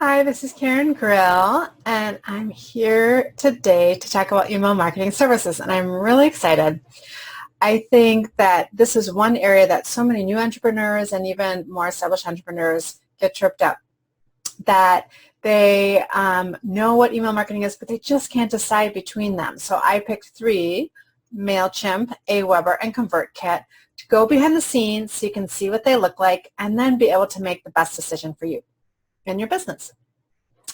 Hi, this is Karen Grill, and I'm here today to talk about email marketing services, and I'm really excited. I think that this is one area that so many new entrepreneurs and even more established entrepreneurs get tripped up, that they know what email marketing is, but they just can't decide between them. So I picked three: MailChimp, Aweber, and ConvertKit, to go behind the scenes so you can see what they look like and then be able to make the best decision for you in your business.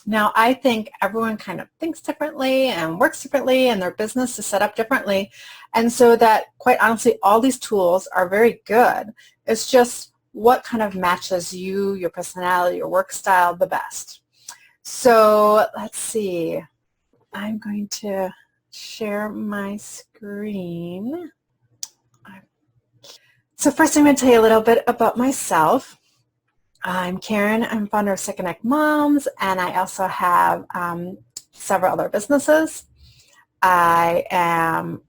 Now, I think everyone kind of thinks differently and works differently, and their business is set up differently. And so that, quite honestly, all these tools are very good. It's just what kind of matches you, your personality, your work style the best. So let's see. I'm going to share my screen. So first I'm going to tell you a little bit about myself. I'm Karen. I'm founder of Sick and Neck Moms, and I also have several other businesses. I am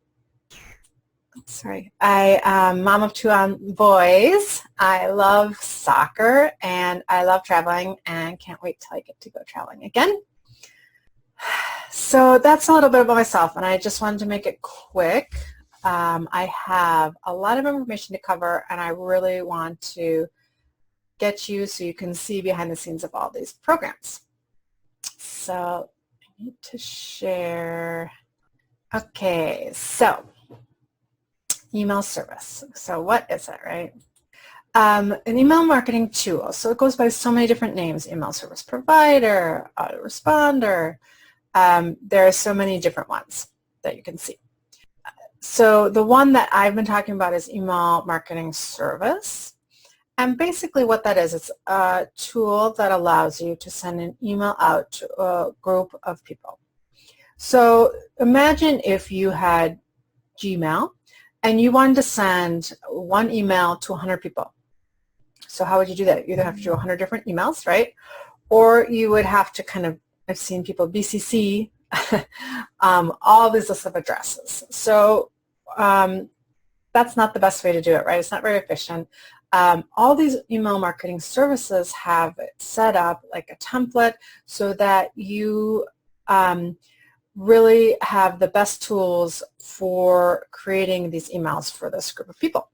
mom of two boys. I love soccer, and I love traveling, and can't wait till I get to go traveling again. So that's a little bit about myself, and I just wanted to make it quick. I have a lot of information to cover, and I really want to get you so you can see behind the scenes of all these programs. So I need to share. Okay, so email service. So what is it, right? An email marketing tool. So it goes by so many different names: email service provider, autoresponder. There are so many different ones that you can see. So the one that I've been talking about is email marketing service. And basically what that is, it's a tool that allows you to send an email out to a group of people. So imagine if you had Gmail and you wanted to send one email to 100 people. So how would you do that? You either have to do 100 different emails, right? Or you would have to kind of, I've seen people BCC all these lists of addresses. So that's not the best way to do it, right? It's not very efficient. All these email marketing services have it set up like a template so that you really have the best tools for creating these emails for this group of people.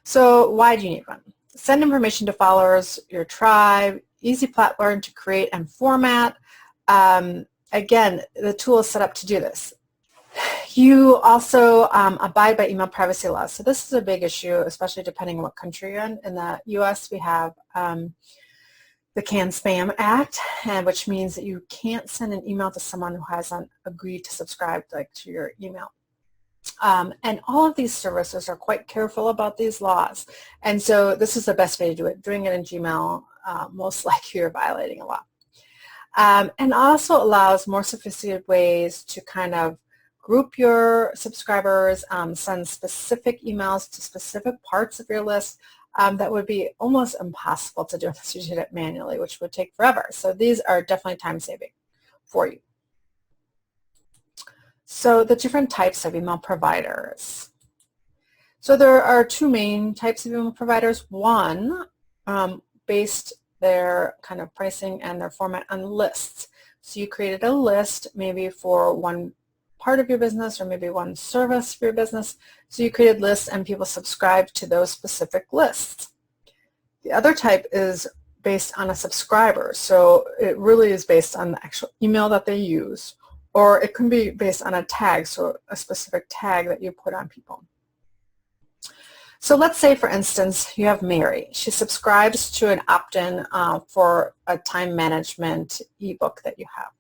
So why do you need one? Send information to followers, your tribe, easy platform to create and format. Again, the tool is set up to do this. You also abide by email privacy laws. So this is a big issue, especially depending on what country you're in. In the U.S., we have the CAN-SPAM Act, which means that you can't send an email to someone who hasn't agreed to subscribe to your email. And all of these services are quite careful about these laws. And so this is the best way to do it. Doing it in Gmail, most likely you're violating a law. And also allows more sophisticated ways to kind of group your subscribers, send specific emails to specific parts of your list that would be almost impossible to do unless you did it manually, which would take forever. So these are definitely time-saving for you. So the different types of email providers. So there are two main types of email providers. One, based their kind of pricing and their format on lists. So you created a list maybe for one part of your business or maybe one service for your business. So you created lists and people subscribed to those specific lists. The other type is based on a subscriber. So it really is based on the actual email that they use, or it can be based on a tag, so a specific tag that you put on people. So let's say, for instance, you have Mary. She subscribes to an opt-in for a time management ebook that you have.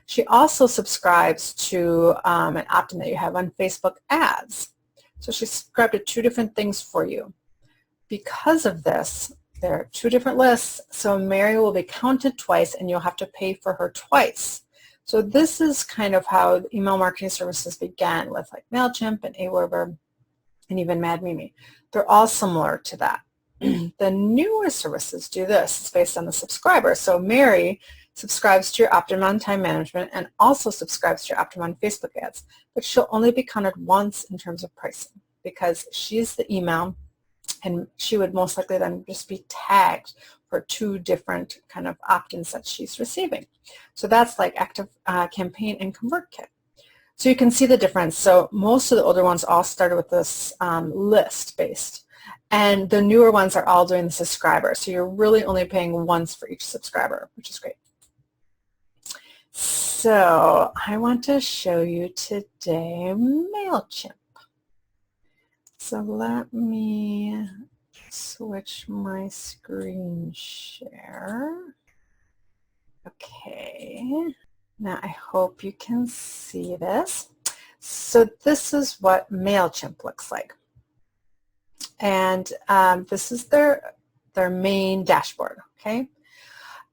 She also subscribes to an opt-in that you have on Facebook ads. So she subscribed to two different things for you. Because of this, there are two different lists, so Mary will be counted twice and you'll have to pay for her twice. So this is kind of how email marketing services began with like MailChimp and Aweber and even MadMimi. They're all similar to that. The newer services do this. It's based on the subscriber. So Mary subscribes to your opt-in on time management and also subscribes to your opt-in on Facebook ads, but she'll only be counted once in terms of pricing because she's the email and she would most likely then just be tagged her 2 different kind of opt-ins that she's receiving. So that's like Active Campaign and ConvertKit. So you can see the difference. So most of the older ones all started with this list-based, and the newer ones are all doing the subscriber. So you're really only paying once for each subscriber, which is great. So I want to show you today MailChimp. So let me switch my screen share. Okay. Now I hope you can see this. So this is what MailChimp looks like. And this is their main dashboard, okay?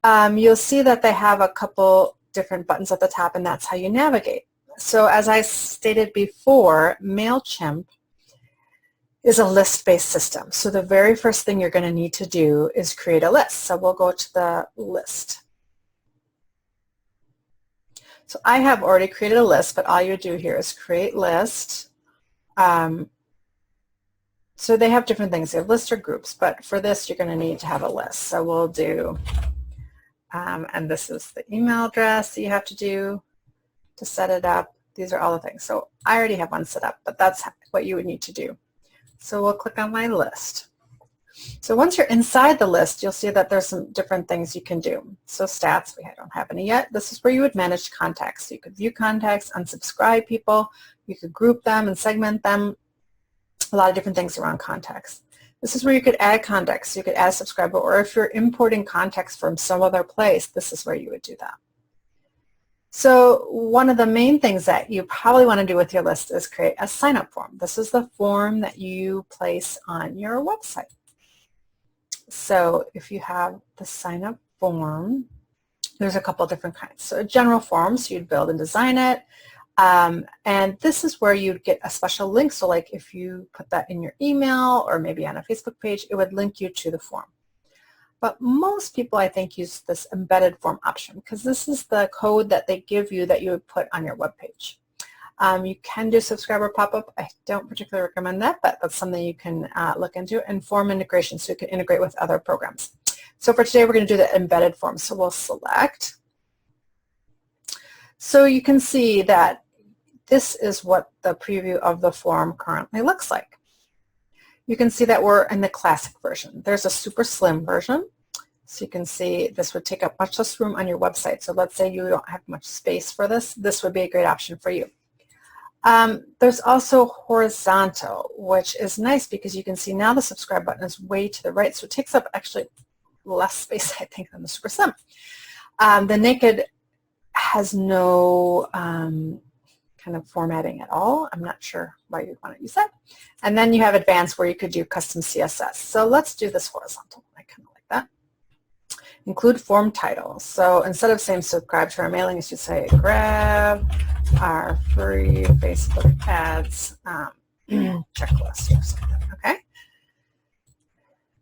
You'll see that they have a couple different buttons at the top, and that's how you navigate. So as I stated before, MailChimp is a list-based system. So the very first thing you're going to need to do is create a list. So we'll go to the list. So I have already created a list, but all you do here is create list. So they have different things. They have lists or groups, but for this you're going to need to have a list. So we'll do, and this is the email address that you have to do to set it up. These are all the things. So I already have one set up, but that's what you would need to do. So we'll click on my list. So once you're inside the list, you'll see that there's some different things you can do. So stats, we don't have any yet. This is where you would manage contacts. So you could view contacts, unsubscribe people, you could group them and segment them, a lot of different things around contacts. This is where you could add contacts. So you could add a subscriber, or if you're importing contacts from some other place, this is where you would do that. So one of the main things that you probably want to do with your list is create a sign-up form. This is the form that you place on your website. So if you have the sign-up form, there's a couple different kinds. So a general form, so you'd build and design it. And this is where you'd get a special link. So like if you put that in your email or maybe on a Facebook page, it would link you to the form. But most people, I think, use this embedded form option because this is the code that they give you that you would put on your web page. You can do subscriber pop-up. I don't particularly recommend that, but that's something you can look into. And form integration, so you can integrate with other programs. So for today, we're going to do the embedded form. So we'll select. So you can see that this is what the preview of the form currently looks like. You can see that we're in the classic version. There's a super slim version. So you can see this would take up much less room on your website. So let's say you don't have much space for this. This would be a great option for you. There's also horizontal, which is nice because you can see now the subscribe button is way to the right. So it takes up actually less space, I think, than the super slim. The naked has no kind of formatting at all. I'm not sure why you'd want to use that. And then you have advanced where you could do custom CSS. So let's do this horizontal. I kind of like that. Include form title. So instead of saying subscribe to our mailing, you should say grab our free Facebook ads checklist or something, okay?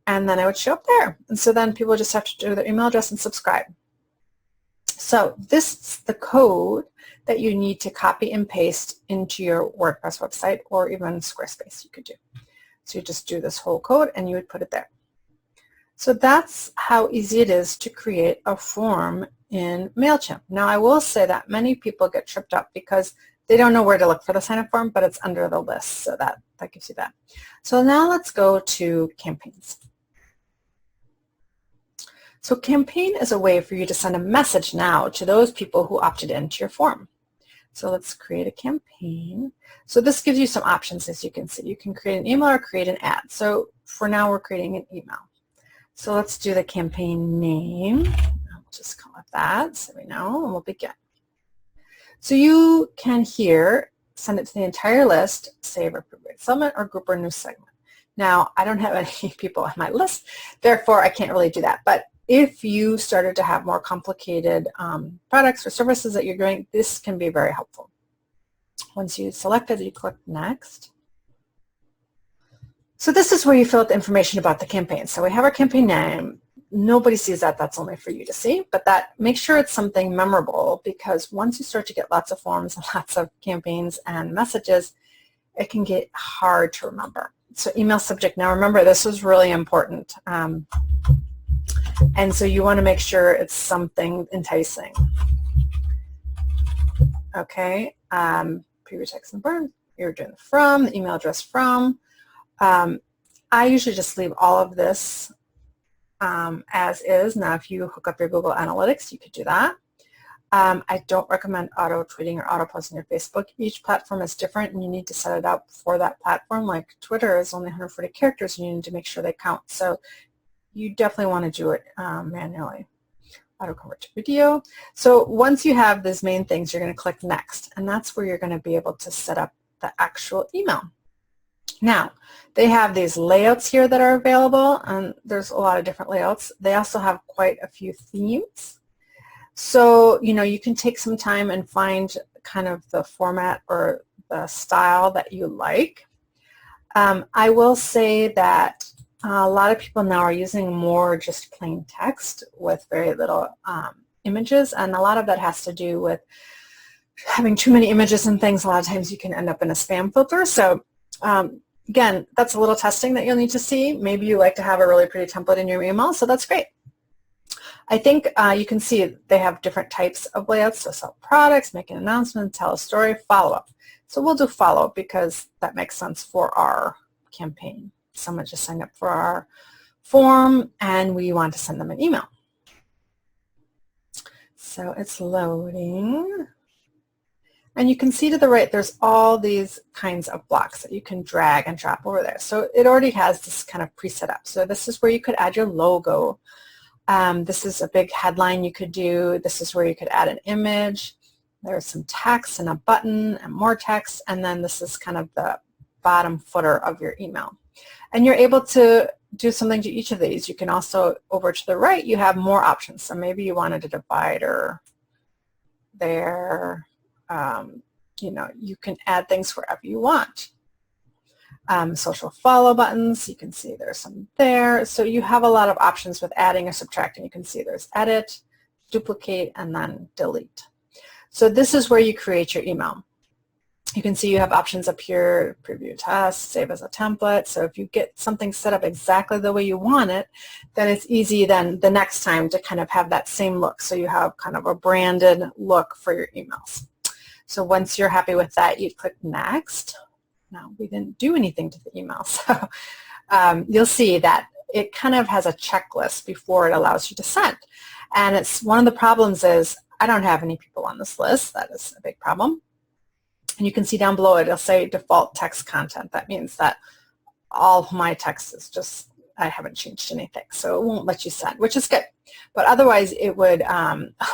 And then I would show up there. And so then people just have to do their email address and subscribe. So this is the code that you need to copy and paste into your WordPress website or even Squarespace you could do. So you just do this whole code and you would put it there. So that's how easy it is to create a form in MailChimp. Now I will say that many people get tripped up because they don't know where to look for the sign-up form, but it's under the list, so that gives you that. So now let's go to campaigns. So campaign is a way for you to send a message now to those people who opted into your form. So let's create a campaign. So this gives you some options, as you can see. You can create an email or create an ad. So for now, we're creating an email. So let's do the campaign name. I'll just call it that so we know, and we'll begin. So you can here send it to the entire list, save or preview segment, or group or new segment. Now, I don't have any people on my list, therefore I can't really do that. But if you started to have more complicated products or services that you're doing, this can be very helpful. Once you select it, you click Next. So this is where you fill out the information about the campaign. So we have our campaign name. Nobody sees that. That's only for you to see. But that make sure it's something memorable, because once you start to get lots of forms and lots of campaigns and messages, it can get hard to remember. So email subject. Now remember, this was really important. And so you want to make sure it's something enticing. Okay, preview text and burn. You're doing from, the email address from. I usually just leave all of this as is. Now, if you hook up your Google Analytics, you could do that. I don't recommend auto-tweeting or auto-posting your Facebook. Each platform is different, and you need to set it up for that platform. Like Twitter is only 140 characters, and you need to make sure they count. So you definitely want to do it manually. Auto-convert to video. So once you have these main things, you're going to click Next, and that's where you're going to be able to set up the actual email. Now, they have these layouts here that are available, and there's a lot of different layouts. They also have quite a few themes. So, you know, you can take some time and find kind of the format or the style that you like. I will say that a lot of people now are using more just plain text with very little images, and a lot of that has to do with having too many images and things. A lot of times you can end up in a spam filter. So again, that's a little testing that you'll need to see. Maybe you like to have a really pretty template in your email, so that's great. I think you can see they have different types of layouts, so sell products, make an announcement, tell a story, follow-up. So we'll do follow-up because that makes sense for our campaign. Someone just signed up for our form, and we want to send them an email. So it's loading. And you can see to the right, there's all these kinds of blocks that you can drag and drop over there. So it already has this kind of preset up. So this is where you could add your logo. This is a big headline you could do. This is where you could add an image. There's some text and a button and more text, and then this is kind of the bottom footer of your email. And you're able to do something to each of these. You can also, over to the right, you have more options. So maybe you wanted a divider there. You know, you can add things wherever you want. Social follow buttons, you can see there's some there. So you have a lot of options with adding or subtracting. You can see there's edit, duplicate, and then delete. So this is where you create your email. You can see you have options up here, preview test, save as a template. So if you get something set up exactly the way you want it, then it's easy then the next time to kind of have that same look. So you have kind of a branded look for your emails. So once you're happy with that, you click Next. Now, we didn't do anything to the email, so you'll see that it kind of has a checklist before it allows you to send. And it's one of the problems is I don't have any people on this list. That is a big problem. And you can see down below it'll say default text content. That means that all of my text is just, I haven't changed anything, so it won't let you send, which is good. But otherwise, it would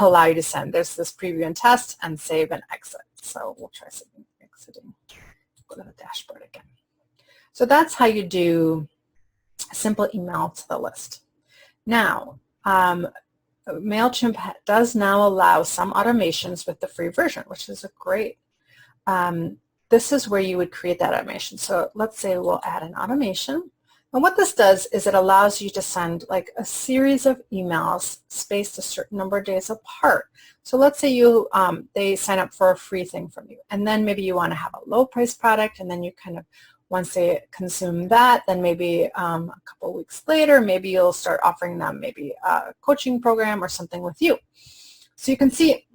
allow you to send. There's this preview and test and save and exit. So we'll try exiting. Go to the dashboard again. So that's how you do a simple email to the list. Now, MailChimp does now allow some automations with the free version, which is a great. This is where you would create that automation. So let's say we'll add an automation. And what this does is it allows you to send like a series of emails spaced a certain number of days apart. So let's say you they sign up for a free thing from you, and then maybe you want to have a low price product, and then you kind of, once they consume that, then maybe a couple of weeks later, maybe you'll start offering them maybe a coaching program or something with you. So you can see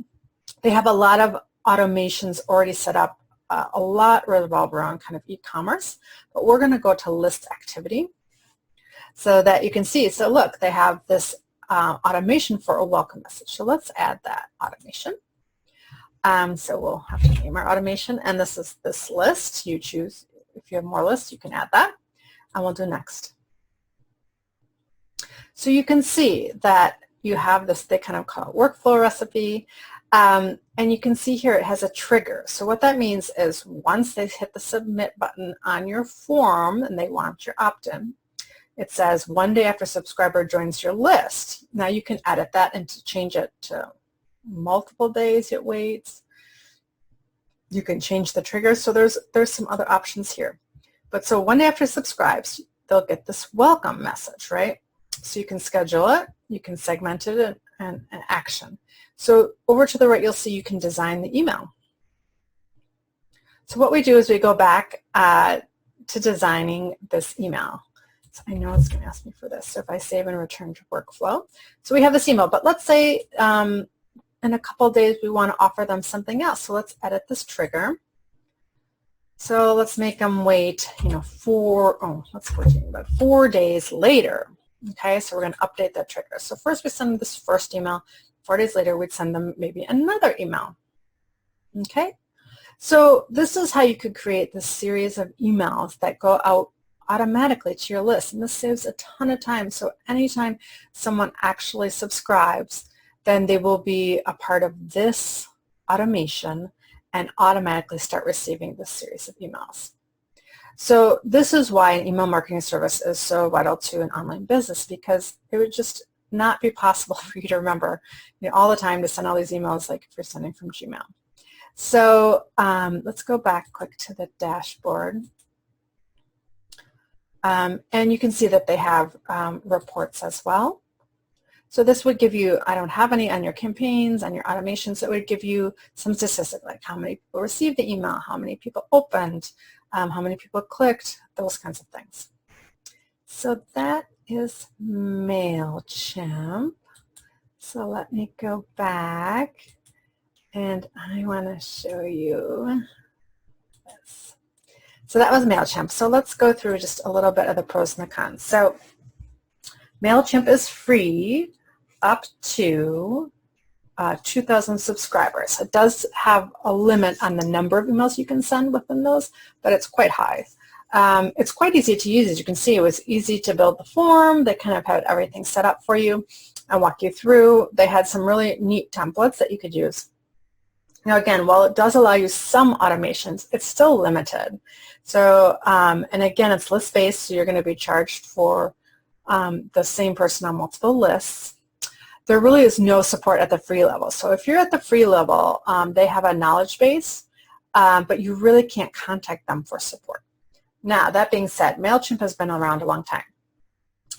they have a lot of automations already set up. A lot revolve around kind of e-commerce, but we're going to go to list activity so that you can see. So look, they have this automation for a welcome message. So let's add that automation. So we'll have to name our automation, and this is this list. You choose, if you have more lists, you can add that, and we'll do next. So you can see that you have this, they kind of call it workflow recipe. And you can see here it has a trigger. So what that means is once they hit the submit button on your form and they want your opt-in, it says 1 day after subscriber joins your list. Now you can edit that and to change it to multiple days it waits. You can change the trigger. So there's some other options here. But so 1 day after subscribes, they'll get this welcome message, right? So you can schedule it, you can segment it and action. So over to the right, you'll see you can design the email. So what we do is we go back to designing this email. I know it's going to ask me for this. So if I save and return to workflow. So we have this email, but let's say in a couple of days we want to offer them something else. So let's edit this trigger. So let's make them wait, you know, 4 days later. Okay, so we're going to update that trigger. So first we send them this first email. 4 days later we'd send them maybe another email. Okay, so this is how you could create this series of emails that go out automatically to your list, and this saves a ton of time. So anytime someone actually subscribes, then they will be a part of this automation and automatically start receiving this series of emails. So this is why an email marketing service is so vital to an online business, because it would just not be possible for you to remember, you know, all the time to send all these emails like if you're sending from Gmail. So let's go back quick to the dashboard. And you can see that they have reports as well. So this would give you, I don't have any on your campaigns, on your automations, it would give you some statistics like how many people received the email, how many people opened, how many people clicked, those kinds of things. So that is MailChimp. So let me go back and I want to show you this. So that was MailChimp. So let's go through just a little bit of the pros and the cons. So MailChimp is free up to 2,000 subscribers. It does have a limit on the number of emails you can send within those, but it's quite high. It's quite easy to use. As you can see, it was easy to build the form. They kind of had everything set up for you. I walk you through. They had some really neat templates that you could use. Now again, while it does allow you some automations, it's still limited. So, and again, it's list-based, so you're going to be charged for the same person on multiple lists. There really is no support at the free level. So if you're at the free level, they have a knowledge base, but you really can't contact them for support. Now, that being said, MailChimp has been around a long time.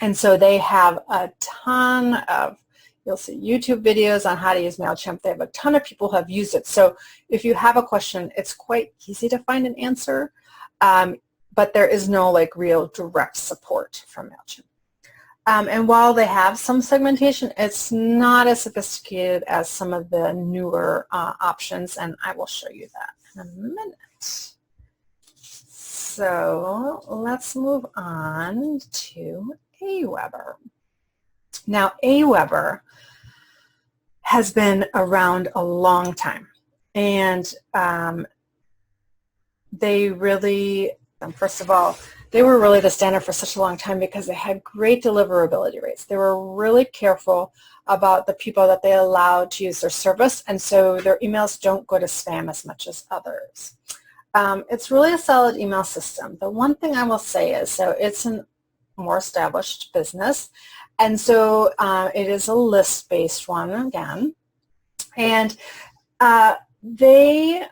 And so they have a ton of, you'll see YouTube videos on how to use MailChimp. They have a ton of people who have used it. So if you have a question, it's quite easy to find an answer, but there is no like real direct support from MailChimp. And while they have some segmentation, it's not as sophisticated as some of the newer options, and I will show you that in a minute. So let's move on to Aweber. Now, Aweber has been around a long time, and they really, first of all, they were really the standard for such a long time because they had great deliverability rates. They were really careful about the people that they allowed to use their service, and so their emails don't go to spam as much as others. It's really a solid email system. The one thing I will say is, so it's a more established business, and so it is a list-based one again, and they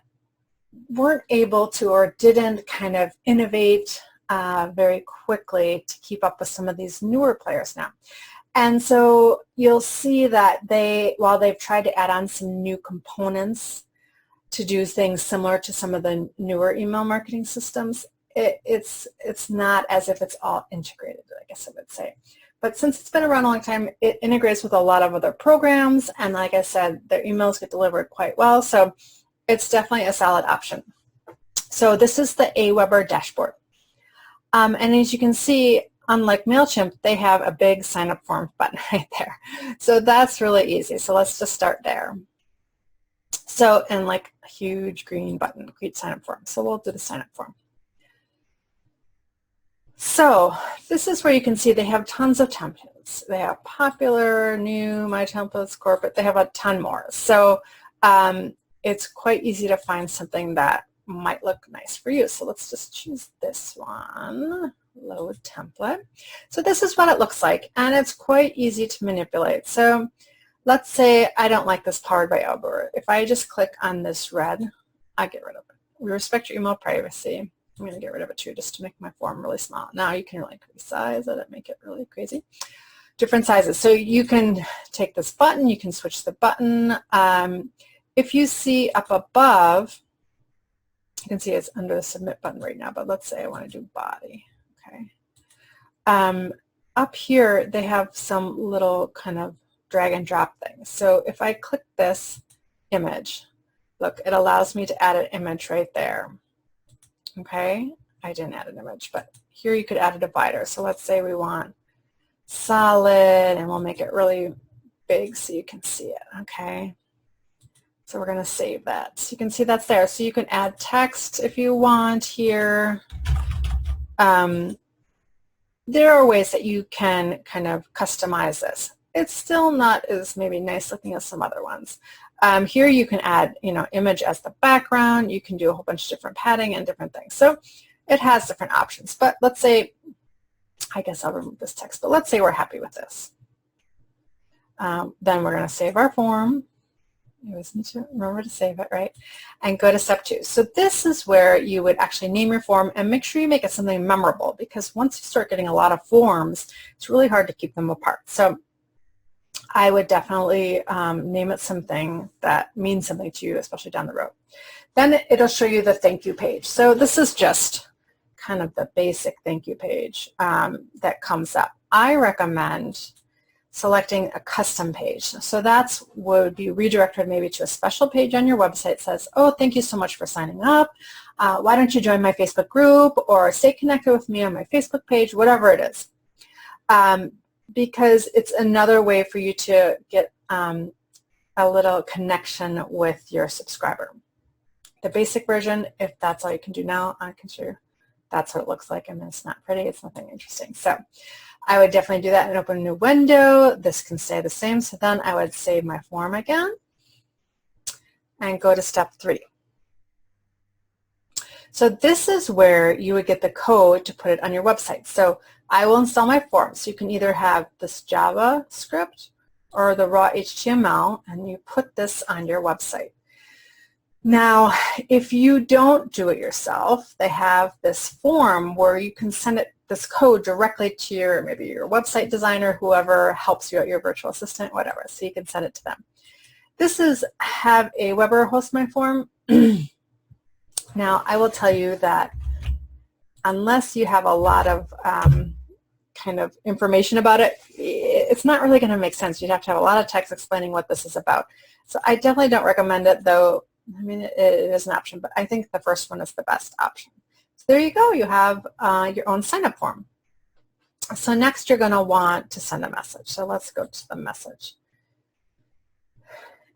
weren't able to or didn't kind of innovate very quickly to keep up with some of these newer players now. And so you'll see that while they've tried to add on some new components to do things similar to some of the newer email marketing systems, it's not as if it's all integrated, I guess I would say. But since it's been around a long time, it integrates with a lot of other programs, and like I said, their emails get delivered quite well, so it's definitely a solid option. So this is the Aweber dashboard. And as you can see, unlike MailChimp, they have a big sign-up form button right there. So that's really easy. So let's just start there. So, and like a huge green button, create sign-up form. So we'll do the sign-up form. So this is where you can see they have tons of templates. They have popular, new, my templates, corporate. They have a ton more. So it's quite easy to find something that might look nice for you. So let's just choose this one, load template. So this is what it looks like, and it's quite easy to manipulate. So let's say I don't like this powered by Aweber. If I just click on this red, I get rid of it. We respect your email privacy. I'm going to get rid of it too, just to make my form really small. Now you can like resize it and make it really crazy. Different sizes. So you can take this button, you can switch the button. If you see up above, you can see it's under the submit button right now, but let's say I want to do body. Okay. up here they have some little kind of drag and drop things. So if I click this image, look, it allows me to add an image right there. Okay, I didn't add an image, but here you could add a divider. So let's say we want solid, and we'll make it really big so you can see it. Okay, so we're going to save that. So you can see that's there. So you can add text if you want here. There are ways that you can kind of customize this. It's still not as maybe nice looking as some other ones. Here you can add, image as the background. You can do a whole bunch of different padding and different things. So it has different options. But let's say, I guess I'll remove this text, but let's say we're happy with this. Then we're going to save our form. You always need to remember to save it, right? And go to step 2. So this is where you would actually name your form and make sure you make it something memorable, because once you start getting a lot of forms, it's really hard to keep them apart. So I would definitely name it something that means something to you, especially down the road. Then it'll show you the thank you page. So this is just kind of the basic thank you page that comes up. I recommend selecting a custom page. So that's would be redirected maybe to a special page on your website that says, oh, thank you so much for signing up. Why don't you join my Facebook group or stay connected with me on my Facebook page, whatever it is. Because it's another way for you to get a little connection with your subscriber. The basic version, if that's all you can do now, I can show you. That's what it looks like, and it's not pretty. It's nothing interesting. So I would definitely do that and open a new window. This can stay the same. So then I would save my form again and go to step 3. So this is where you would get the code to put it on your website. So I will install my form. So you can either have this JavaScript or the raw HTML, and you put this on your website. Now, if you don't do it yourself, they have this form where you can send this code directly to maybe your website designer, whoever helps you out, your virtual assistant, whatever. So you can send it to them. This is have Aweber host my form. Now, I will tell you that unless you have a lot of kind of information about it, it's not really going to make sense. You'd have to have a lot of text explaining what this is about. So I definitely don't recommend it, though. I mean, it is an option, but I think the first one is the best option. So there you go. You have your own sign-up form. So next you're going to want to send a message. So let's go to the message.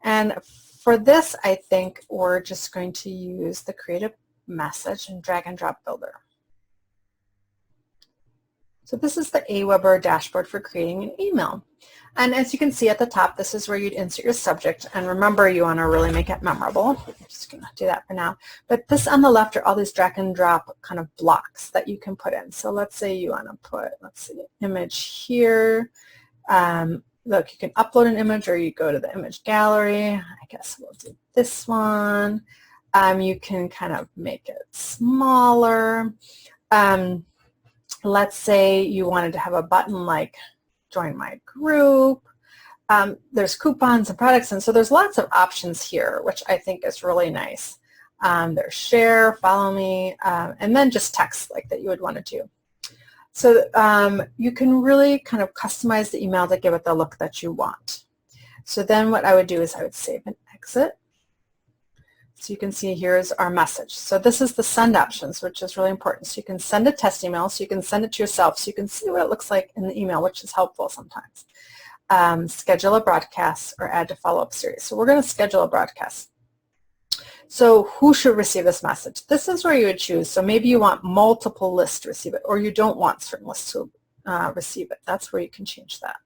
And for this, I think we're just going to use the creative message and drag and drop builder. So this is the Aweber dashboard for creating an email. And as you can see at the top, this is where you'd insert your subject. And remember, you want to really make it memorable. I'm just going to do that for now. But this on the left are all these drag and drop kind of blocks that you can put in. So let's say you want to put, let's see, image here. Look, you can upload an image or you go to the image gallery. I guess we'll do this one. You can kind of make it smaller. Let's say you wanted to have a button like join my group. There's coupons and products, and so there's lots of options here, which I think is really nice. There's share, follow me, and then just text like that you would want to do. So you can really kind of customize the email to give it the look that you want. So then what I would do is I would save and exit. So you can see here's our message. So this is the send options, which is really important. So you can send a test email, so you can send it to yourself, so you can see what it looks like in the email, which is helpful sometimes. Schedule a broadcast or add to follow-up series. So we're going to schedule a broadcast. So who should receive this message? This is where you would choose. So maybe you want multiple lists to receive it, or you don't want certain lists to receive it. That's where you can change that.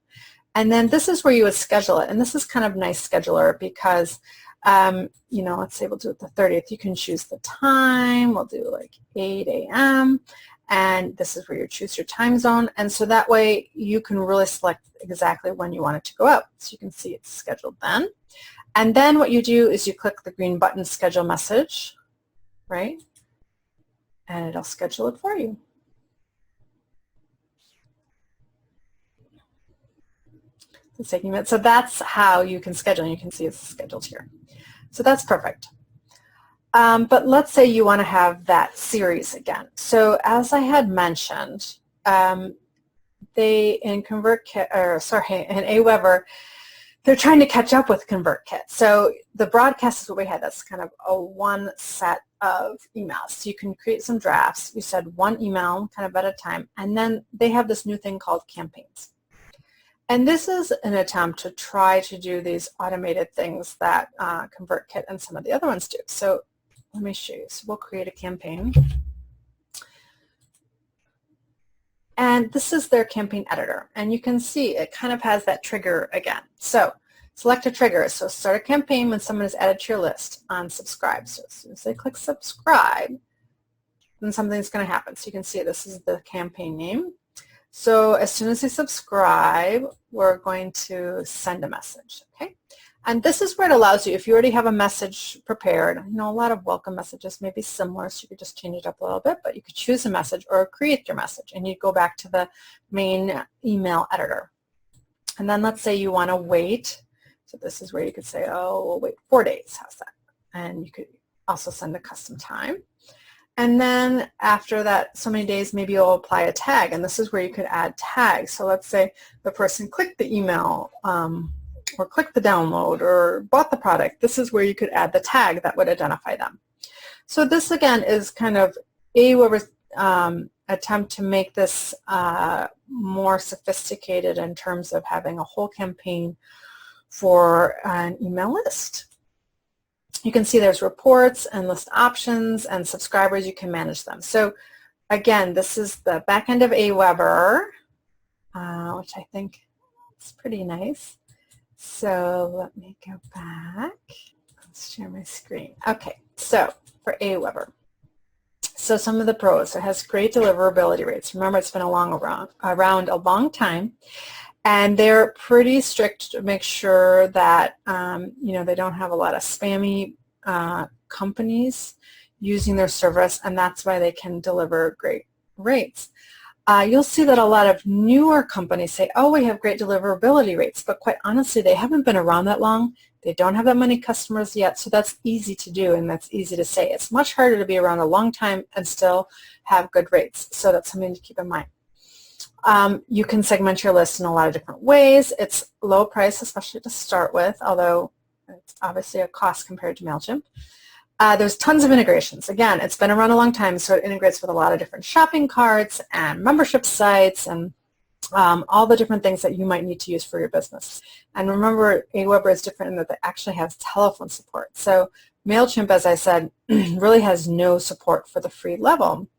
And then this is where you would schedule it. And this is kind of nice scheduler because you know, let's say we'll do it the 30th. You can choose the time. We'll do like 8 a.m. And this is where you choose your time zone. And so that way you can really select exactly when you want it to go out. So you can see it's scheduled then. And then what you do is you click the green button, schedule message, right? And it'll schedule it for you. It's taking a minute. So that's how you can schedule, and you can see it's scheduled here. So that's perfect. But let's say you want to have that series again. So as I had mentioned, they in ConvertKit, or sorry, in Aweber, they're trying to catch up with ConvertKit. So the broadcast is what we had. That's kind of a one set of emails. So you can create some drafts. You said one email kind of at a time. And then they have this new thing called campaigns. And this is an attempt to try to do these automated things that ConvertKit and some of the other ones do. So let me show you. So we'll create a campaign. And this is their campaign editor. And you can see it kind of has that trigger again. So select a trigger. So start a campaign when someone is added to your list on subscribe. So as soon as they click subscribe, then something's going to happen. So you can see this is the campaign name. So as soon as they subscribe, we're going to send a message. Okay. And this is where it allows you, if you already have a message prepared, you know, a lot of welcome messages may be similar, so you could just change it up a little bit, but you could choose a message or create your message, and you go back to the main email editor. And then let's say you want to wait. So this is where you could say, oh, we'll wait 4 days. How's that? And you could also send a custom time. And then after that, so many days, maybe you'll apply a tag, and this is where you could add tags. So let's say the person clicked the email, or clicked the download, or bought the product. This is where you could add the tag that would identify them. So this again is kind of Aweber's attempt to make this more sophisticated in terms of having a whole campaign for an email list. You can see there's reports and list options and subscribers. You can manage them. So again, this is the back end of Aweber, which I think is pretty nice. So let me go back. Let's share my screen. Okay, so for Aweber. So some of the pros. It has great deliverability rates. Remember, it's been around a long time. And they're pretty strict to make sure that, you know, they don't have a lot of spammy companies using their service, and that's why they can deliver great rates. You'll see that a lot of newer companies say, oh, we have great deliverability rates, but quite honestly, they haven't been around that long. They don't have that many customers yet, so that's easy to do, and that's easy to say. It's much harder to be around a long time and still have good rates, so that's something to keep in mind. You can segment your list in a lot of different ways. It's low price, especially to start with, although it's obviously a cost compared to MailChimp. There's tons of integrations. Again, it's been around a long time, so it integrates with a lot of different shopping carts and membership sites and all the different things that you might need to use for your business. And remember, Aweber is different in that it actually has telephone support. So MailChimp, as I said, really has no support for the free level.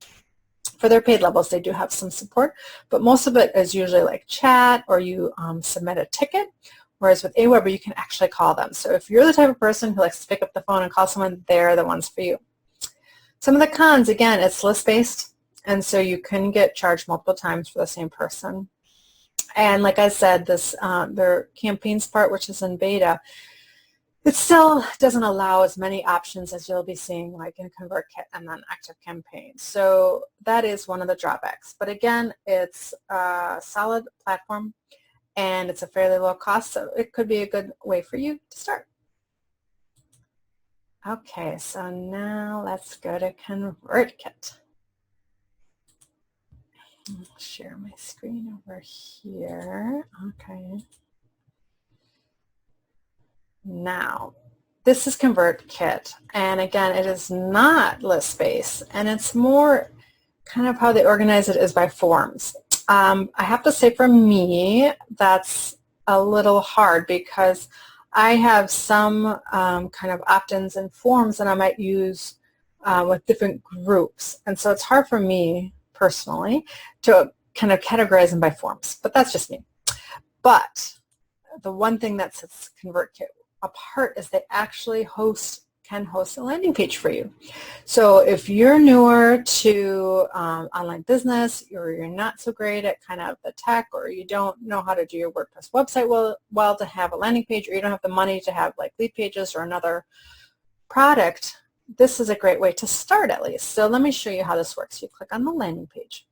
For their paid levels, they do have some support, but most of it is usually like chat, or you submit a ticket, whereas with Aweber, you can actually call them. So if you're the type of person who likes to pick up the phone and call someone, they're the ones for you. Some of the cons, again, it's list-based, and so you can get charged multiple times for the same person. And like I said, this their campaigns part, which is in beta, it still doesn't allow as many options as you'll be seeing like in ConvertKit and then Active Campaign. So that is one of the drawbacks. But again, it's a solid platform and it's a fairly low cost, so it could be a good way for you to start. Okay, so now let's go to ConvertKit. I'll share my screen over here. Okay. Now, this is ConvertKit, and again, it is not list-based, and it's more kind of how they organize it is by forms. I have to say for me, that's a little hard because I have some kind of opt-ins and forms that I might use with different groups, and so it's hard for me personally to kind of categorize them by forms, but that's just me. But the one thing that sets ConvertKit apart is they actually can host a landing page for you. So if you're newer to online business, or you're not so great at kind of the tech, or you don't know how to do your WordPress website well to have a landing page, or you don't have the money to have like lead pages or another product, this is a great way to start at least. So let me show you how this works. You click on the landing page.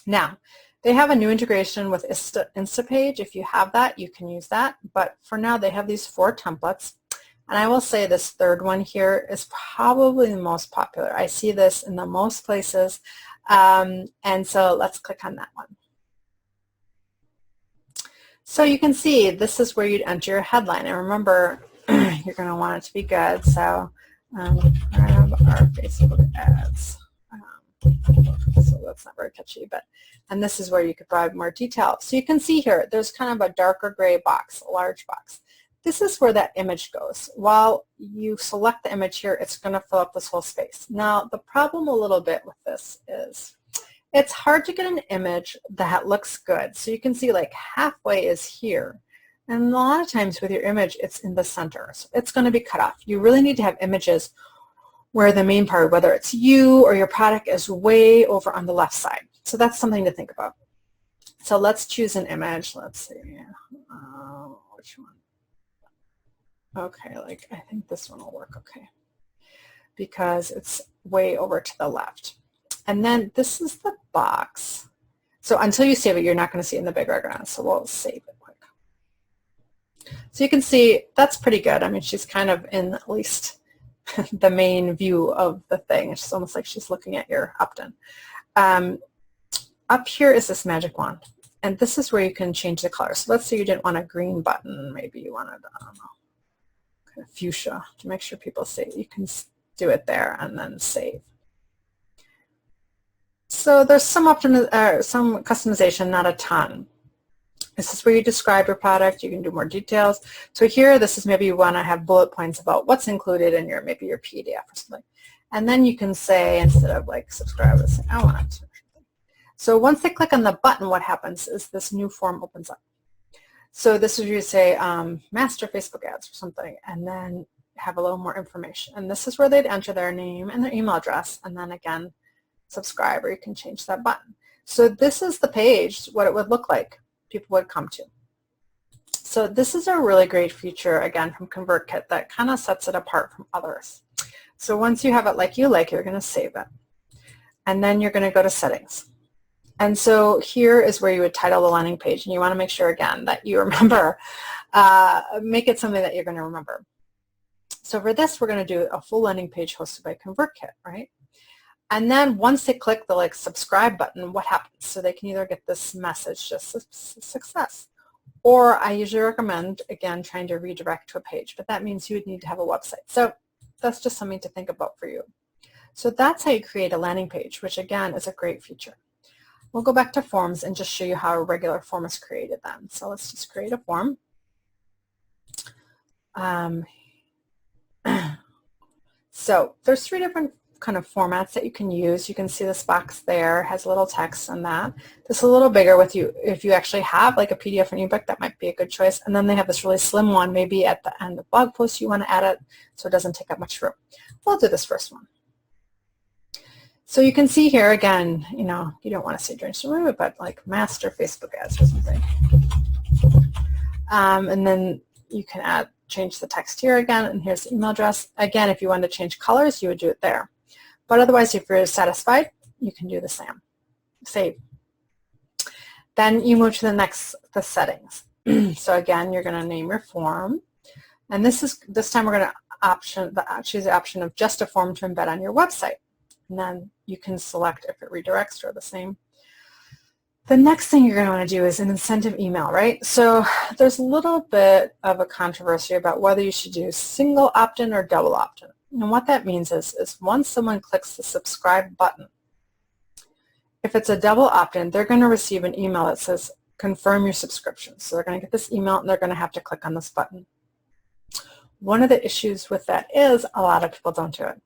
Now, they have a new integration with Instapage. If you have that, you can use that. But for now, they have these 4 templates. And I will say this third one here is probably the most popular. I see this in the most places. And so let's click on that one. So you can see this is where you'd enter your headline. And remember, you're going to want it to be good. So grab our Facebook ads. So that's not very catchy, but, and this is where you could provide more detail. So you can see here, there's kind of a darker gray box, a large box. This is where that image goes. While you select the image here, it's going to fill up this whole space. Now, the problem a little bit with this is it's hard to get an image that looks good. So you can see like halfway is here. And a lot of times with your image, it's in the center. So it's going to be cut off. You really need to have images where the main part, whether it's you or your product, is way over on the left side. So that's something to think about. So let's choose an image. Let's see. Which one? Okay, like I think this one will work okay because it's way over to the left. And then this is the box. So until you save it, you're not going to see it in the big background. So we'll save it quick. So you can see that's pretty good. I mean, she's kind of in at least the main view of the thing. It's almost like she's looking at your opt-in. Up here is this magic wand. And this is where you can change the color. So let's say you didn't want a green button. Maybe you wanted, I don't know, kind of fuchsia to make sure people see it. You can do it there and then save. So there's some customization, not a ton. This is where you describe your product. You can do more details. So here, this is maybe you want to have bullet points about what's included in your, maybe your PDF or something. And then you can say, instead of like subscribe, say, I want it. So once they click on the button, what happens is this new form opens up. So this is where you say master Facebook ads or something, and then have a little more information. And this is where they'd enter their name and their email address, and then again, subscribe, or you can change that button. So this is the page, what it would look like people would come to. So this is a really great feature, again, from ConvertKit that kind of sets it apart from others. So once you have it like you like, you're going to save it. And then you're going to go to settings. And so here is where you would title the landing page. And you want to make sure, again, that you remember, make it something that you're going to remember. So for this, we're going to do a full landing page hosted by ConvertKit, right? And then once they click the like subscribe button, what happens? So they can either get this message, just success, or I usually recommend, again, trying to redirect to a page, but that means you would need to have a website. So that's just something to think about for you. So that's how you create a landing page, which again is a great feature. We'll go back to forms and just show you how a regular form is created then. So let's just create a form. So there's 3 different kind of formats that you can use. You can see this box there has a little text and that. This is a little bigger with you. If you actually have like a PDF or an ebook, that might be a good choice. And then they have this really slim one, maybe at the end of blog posts you want to add it so it doesn't take up much room. We'll do this first one. So you can see here again, you know, you don't want to say during stream, but like master Facebook ads or something. And then you can change the text here again, and here's the email address. Again, if you want to change colors, you would do it there. But otherwise, if you're satisfied, you can do the same. Save. Then you move to the settings. So again, you're going to name your form. And this time we're going to choose the option of just a form to embed on your website. And then you can select if it redirects or the same. The next thing you're going to want to do is an incentive email, right? So there's a little bit of a controversy about whether you should do single opt-in or double opt-in. And what that means is once someone clicks the subscribe button, if it's a double opt-in, they're going to receive an email that says confirm your subscription. So they're going to get this email and they're going to have to click on this button. One of the issues with that is a lot of people don't do it.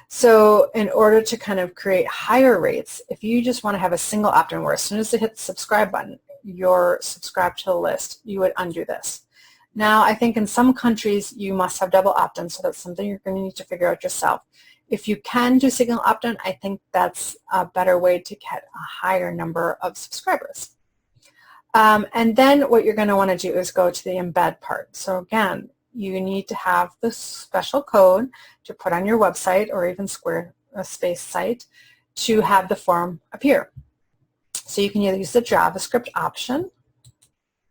So in order to kind of create higher rates, if you just want to have a single opt-in where as soon as they hit the subscribe button, you're subscribed to the list, you would undo this. Now, I think in some countries you must have double opt-in, so that's something you're going to need to figure out yourself. If you can do single opt-in, I think that's a better way to get a higher number of subscribers. And then what you're going to want to do is go to the embed part. So again, you need to have the special code to put on your website or even Squarespace site to have the form appear. So you can either use the JavaScript option.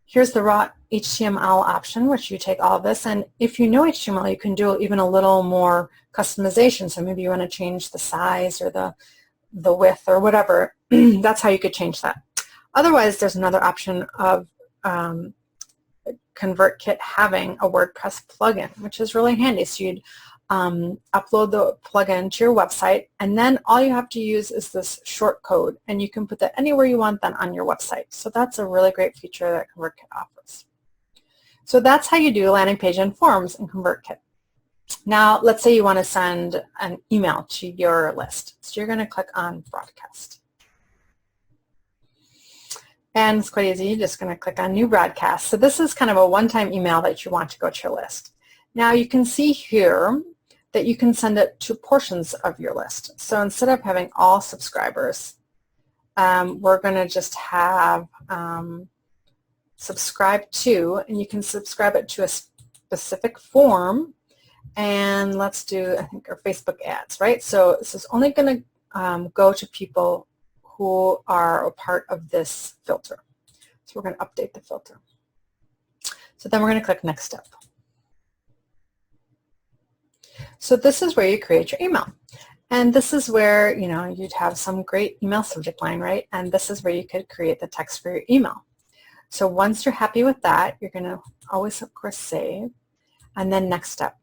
Here's the raw HTML option, which you take all of this, and if you know HTML, you can do even a little more customization. So maybe you want to change the size or the width or whatever. That's how you could change that. Otherwise, there's another option of ConvertKit having a WordPress plugin, which is really handy. So you'd upload the plugin to your website, and then all you have to use is this short code, and you can put that anywhere you want then on your website. So that's a really great feature that ConvertKit offers. So that's how you do landing page and forms in ConvertKit. Now, let's say you want to send an email to your list. So you're going to click on Broadcast. And it's quite easy. You're just going to click on New Broadcast. So this is kind of a one-time email that you want to go to your list. Now, you can see here that you can send it to portions of your list. So instead of having all subscribers, we're going to just have subscribe to, and you can subscribe it to a specific form. And let's do, I think, our Facebook ads, right? So this is only going to go to people who are a part of this filter. So we're going to update the filter. So then we're going to click Next Step. So this is where you create your email. And this is where, you know, you'd have some great email subject line, right? And this is where you could create the text for your email. So once you're happy with that, you're going to always, of course, save, and then Next Step.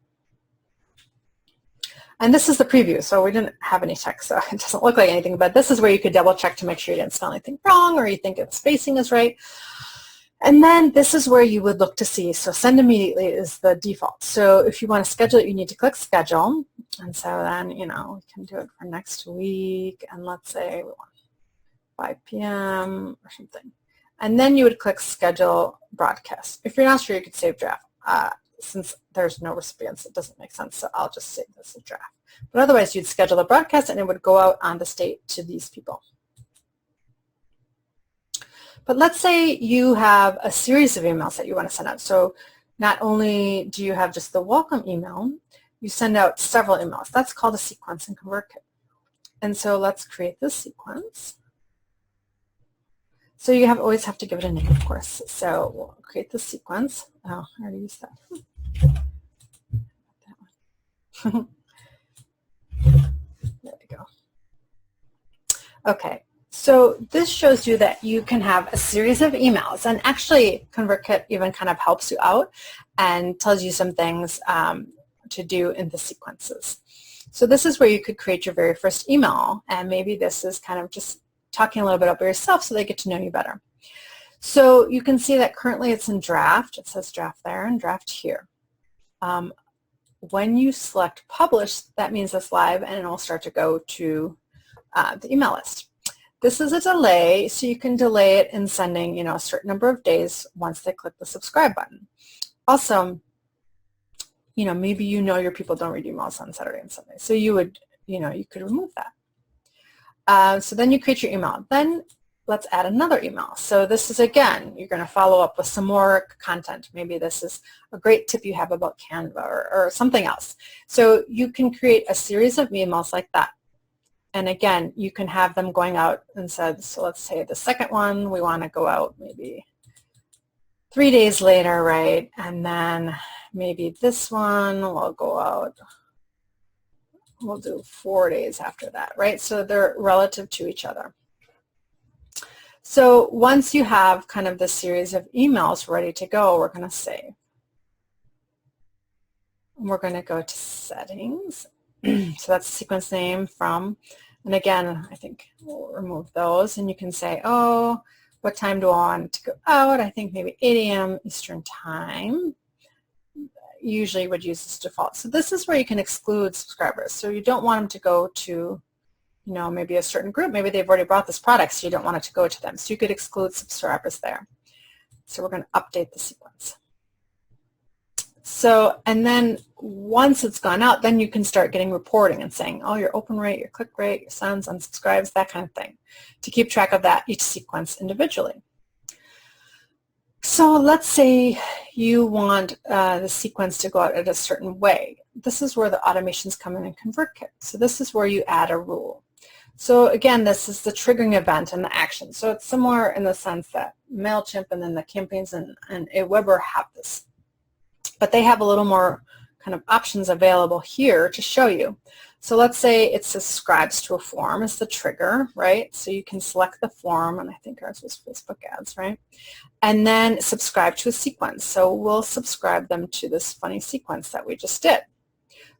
And this is the preview, so we didn't have any text, so it doesn't look like anything, but this is where you could double check to make sure you didn't spell anything wrong or you think its spacing is right. And then this is where you would look to see, so send immediately is the default. So if you want to schedule it, you need to click schedule. And so then, you know, we can do it for next week, and let's say we want 5 p.m. or something. And then you would click schedule broadcast. If you're not sure, you could save draft. Since there's no recipients, it doesn't make sense, so I'll just save this as draft. But otherwise, you'd schedule the broadcast, and it would go out on the state to these people. But let's say you have a series of emails that you want to send out. So not only do you have just the welcome email, you send out several emails. That's called a sequence in ConvertKit. And so let's create this sequence. So you always have to give it a name, of course. So we'll create the sequence. Oh, I already used that. That one. There we go. Okay, so this shows you that you can have a series of emails, and actually ConvertKit even kind of helps you out and tells you some things to do in the sequences. So this is where you could create your very first email, and maybe this is kind of just talking a little bit about yourself so they get to know you better. So you can see that currently it's in draft. It says draft there and draft here. When you select publish, that means it's live and it will start to go to the email list. This is a delay, so you can delay it in sending, you know, a certain number of days once they click the subscribe button. Also, you know, maybe you know your people don't read emails on Saturday and Sunday, so you would, you know, you could remove that. So then you create your email. Then let's add another email. So this is, again, you're going to follow up with some more content. Maybe this is a great tip you have about Canva or something else. So you can create a series of emails like that. And again, you can have them going out and said, so let's say the second one, we want to go out maybe 3 days later, right? And then maybe this one will go out, we'll do 4 days after that, right? So they're relative to each other. So once you have kind of the series of emails ready to go, we're going to save. We're going to go to settings. So that's the sequence name from, and again, I think we'll remove those, and you can say, oh, what time do I want it to go out? I think maybe 8 a.m. Eastern time. Usually would use this default. So this is where you can exclude subscribers. So you don't want them to go to, you know, maybe a certain group. Maybe they've already bought this product, so you don't want it to go to them. So you could exclude subscribers there. So we're going to update the sequence. So, and then once it's gone out, then you can start getting reporting and saying, oh, your open rate, your click rate, your sends, unsubscribes, that kind of thing, to keep track of that, each sequence individually. So let's say you want the sequence to go out in a certain way. This is where the automations come in ConvertKit. So this is where you add a rule. So again, this is the triggering event and the action. So it's similar in the sense that MailChimp and then the campaigns and Aweber have this. But they have a little more kind of options available here to show you. So let's say it subscribes to a form as the trigger, right? So you can select the form, and I think ours was Facebook ads, right? And then subscribe to a sequence. So we'll subscribe them to this funny sequence that we just did.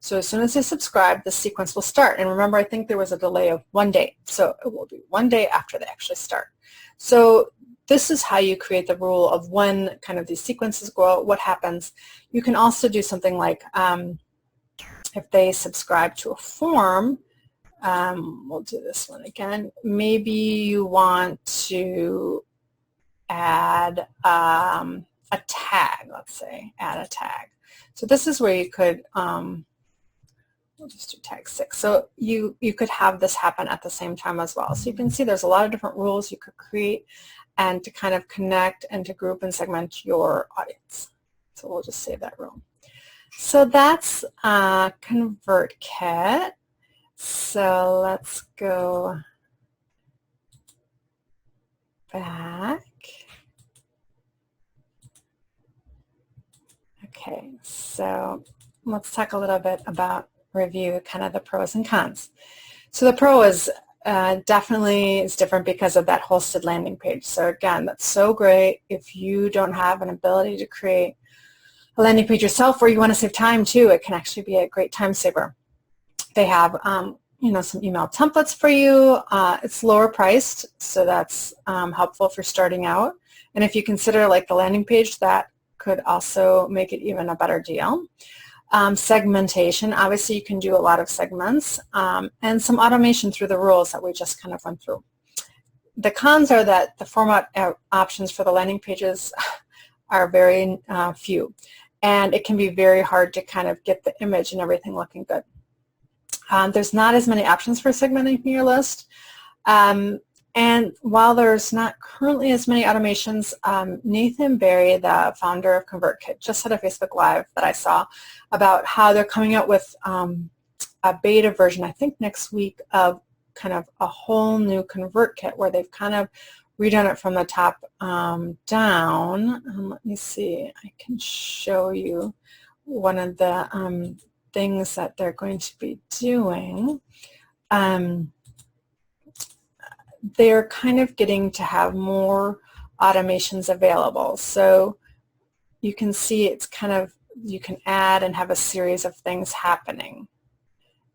So as soon as they subscribe, the sequence will start. And remember, I think there was a delay of 1 day. So it will be 1 day after they actually start. So this is how you create the rule of when kind of these sequences go out, what happens. You can also do something like if they subscribe to a form, we'll do this one again. Maybe you want to add a tag, let's say, add a tag. So this is where you could, we'll just do tag 6. So you could have this happen at the same time as well. So you can see there's a lot of different rules you could create and to kind of connect and to group and segment your audience. So we'll just save that rule. So that's ConvertKit. So let's go back. Okay, so let's talk a little bit about review kind of the pros and cons. So the pro is definitely is different because of that hosted landing page. So again, that's so great if you don't have an ability to create a landing page yourself, or you want to save time too. It can actually be a great time saver. They have you know, some email templates for you. It's lower priced, so that's helpful if you're starting out. And if you consider like the landing page, that could also make it even a better deal. Segmentation, obviously you can do a lot of segments, and some automation through the rules that we just kind of went through. The cons are that the format options for the landing pages are very few, and it can be very hard to kind of get the image and everything looking good. There's not as many options for segmenting your list. And while there's not currently as many automations, Nathan Barry, the founder of ConvertKit, just had a Facebook Live that I saw about how they're coming out with a beta version, I think next week, of kind of a whole new ConvertKit where they've kind of redone it from the top down. Let me see, I can show you one of the things that they're going to be doing. They're kind of getting to have more automations available. So you can see it's kind of, you can add and have a series of things happening.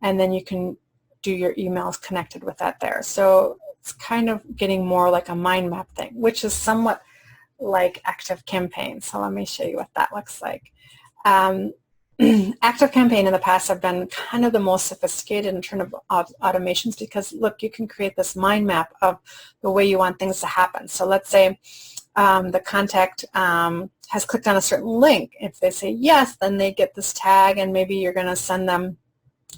And then you can do your emails connected with that there. So it's kind of getting more like a mind map thing, which is somewhat like ActiveCampaign. So let me show you what that looks like. ActiveCampaign in the past have been kind of the most sophisticated in terms of automations because, look, you can create this mind map of the way you want things to happen. So let's say the contact has clicked on a certain link. If they say yes, then they get this tag, and maybe you're going to send them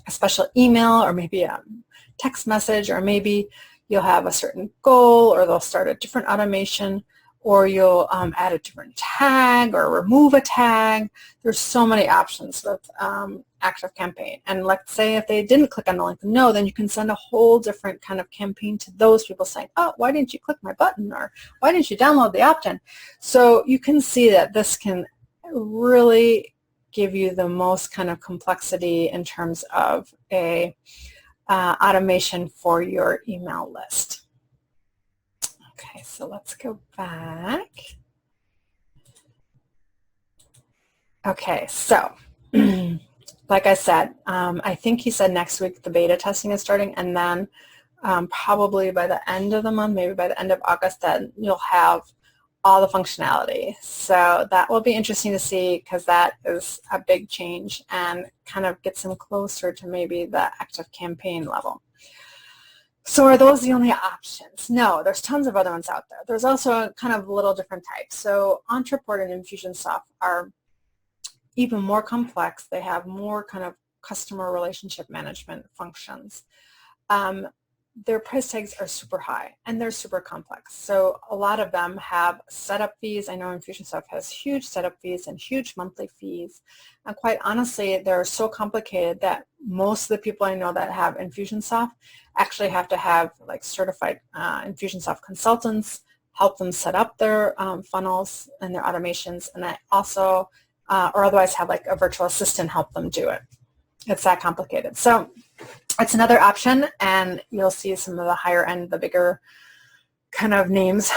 a special email or maybe a text message, or maybe you'll have a certain goal, or they'll start a different automation, or you'll add a different tag or remove a tag. There's so many options with ActiveCampaign. And let's say if they didn't click on the link, no, then you can send a whole different kind of campaign to those people saying, oh, why didn't you click my button? Or why didn't you download the opt-in? So you can see that this can really give you the most kind of complexity in terms of a automation for your email list. Okay, so let's go back. Okay, so like I said, I think he said next week the beta testing is starting, and then probably by the end of the month, maybe by the end of August, then you'll have all the functionality. So that will be interesting to see, because that is a big change and kind of gets them closer to maybe the ActiveCampaign level. So are those the only options? No, there's tons of other ones out there. There's also kind of little different types. So Ontraport and Infusionsoft are even more complex. They have more kind of customer relationship management functions. Their price tags are super high, and they're super complex. So a lot of them have setup fees. I know Infusionsoft has huge setup fees and huge monthly fees. And quite honestly, they're so complicated that most of the people I know that have Infusionsoft actually have to have like certified Infusionsoft consultants help them set up their funnels and their automations, and that also, or otherwise have like a virtual assistant help them do it. It's that complicated. So it's another option, and you'll see some of the higher end, the bigger kind of names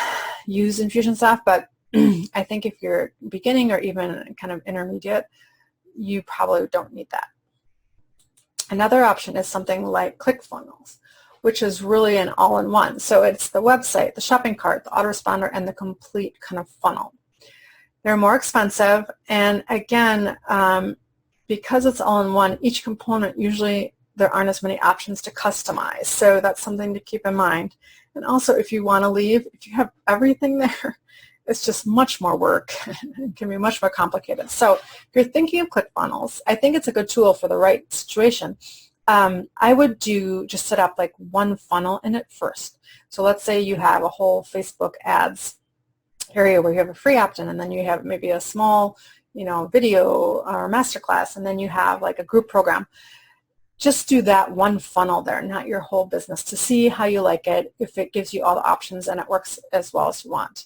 use Infusionsoft, but I think if you're beginning or even kind of intermediate, you probably don't need that. Another option is something like ClickFunnels, which is really an all-in-one. So it's the website, the shopping cart, the autoresponder, and the complete kind of funnel. They're more expensive, and again, because it's all-in-one, each component, usually there aren't as many options to customize. So that's something to keep in mind. And also, if you want to leave, if you have everything there, it's just much more work. It can be much more complicated. So if you're thinking of ClickFunnels, I think it's a good tool for the right situation. I would just set up like one funnel in it first. So let's say you have a whole Facebook ads area where you have a free opt-in, and then you have maybe a small, video or masterclass, and then you have like a group program. Just do that one funnel there, not your whole business, to see how you like it, if it gives you all the options and it works as well as you want,